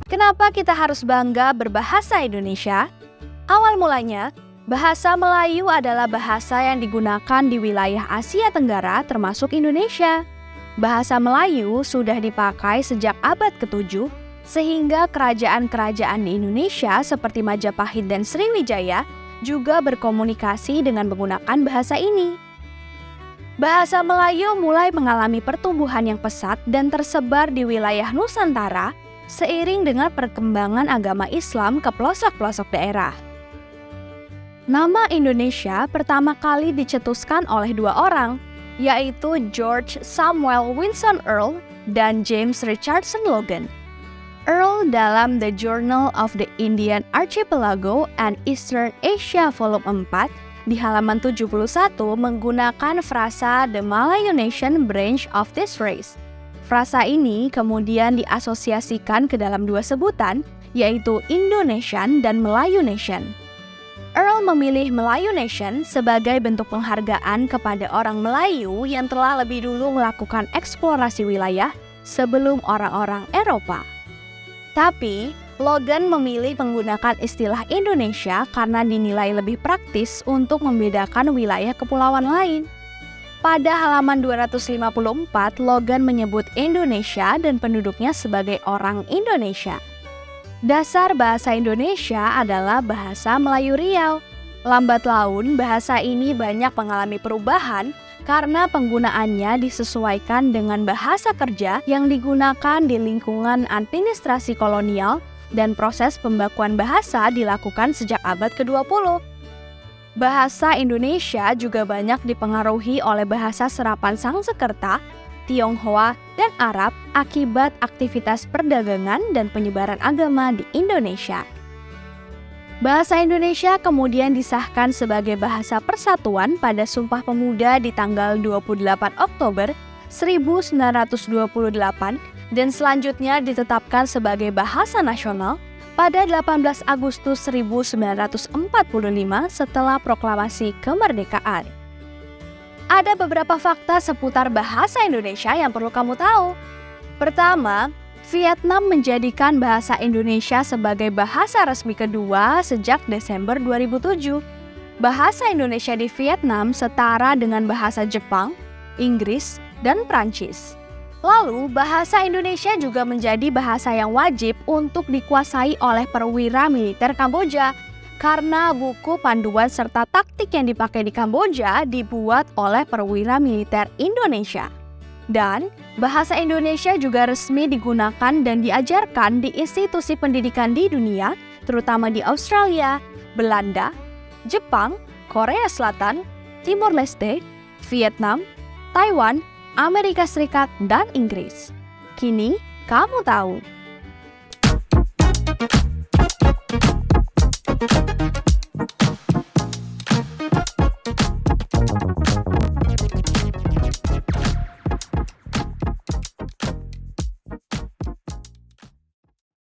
Kenapa kita harus bangga berbahasa Indonesia? Awal mulanya, bahasa Melayu adalah bahasa yang digunakan di wilayah Asia Tenggara termasuk Indonesia. Bahasa Melayu sudah dipakai sejak abad ke-7, sehingga kerajaan-kerajaan di Indonesia seperti Majapahit dan Sriwijaya juga berkomunikasi dengan menggunakan bahasa ini. Bahasa Melayu mulai mengalami pertumbuhan yang pesat dan tersebar di wilayah Nusantara seiring dengan perkembangan agama Islam ke pelosok-pelosok daerah. Nama Indonesia pertama kali dicetuskan oleh dua orang, yaitu George Samuel Winston Earl dan James Richardson Logan. Earl dalam The Journal of the Indian Archipelago and Eastern Asia Volume 4 di halaman 71 menggunakan frasa The Malayo Nation branch of this race. Frasa ini kemudian diasosiasikan ke dalam dua sebutan, yaitu Indonesian dan Melayu Nation. Earl memilih Melayu Nation sebagai bentuk penghargaan kepada orang Melayu yang telah lebih dulu melakukan eksplorasi wilayah sebelum orang-orang Eropa. Tapi, Logan memilih menggunakan istilah Indonesia karena dinilai lebih praktis untuk membedakan wilayah kepulauan lain. Pada halaman 254, Logan menyebut Indonesia dan penduduknya sebagai orang Indonesia. Dasar bahasa Indonesia adalah bahasa Melayu Riau. Lambat laun, bahasa ini banyak mengalami perubahan karena penggunaannya disesuaikan dengan bahasa kerja yang digunakan di lingkungan administrasi kolonial dan proses pembakuan bahasa dilakukan sejak abad ke-20. Bahasa Indonesia juga banyak dipengaruhi oleh bahasa serapan Sangsekerta, Tionghoa, dan Arab akibat aktivitas perdagangan dan penyebaran agama di Indonesia. Bahasa Indonesia kemudian disahkan sebagai bahasa persatuan pada Sumpah Pemuda di tanggal 28 Oktober 1928 dan selanjutnya ditetapkan sebagai bahasa nasional pada 18 Agustus 1945 setelah proklamasi kemerdekaan. Ada beberapa fakta seputar bahasa Indonesia yang perlu kamu tahu. Pertama, Vietnam menjadikan bahasa Indonesia sebagai bahasa resmi kedua sejak Desember 2007. Bahasa Indonesia di Vietnam setara dengan bahasa Jepang, Inggris, dan Prancis. Lalu, bahasa Indonesia juga menjadi bahasa yang wajib untuk dikuasai oleh perwira militer Kamboja karena buku panduan serta taktik yang dipakai di Kamboja dibuat oleh perwira militer Indonesia. Dan bahasa Indonesia juga resmi digunakan dan diajarkan di institusi pendidikan di dunia, terutama di Australia, Belanda, Jepang, Korea Selatan, Timor Leste, Vietnam, Taiwan, Amerika Serikat, dan Inggris. Kini, kamu tahu.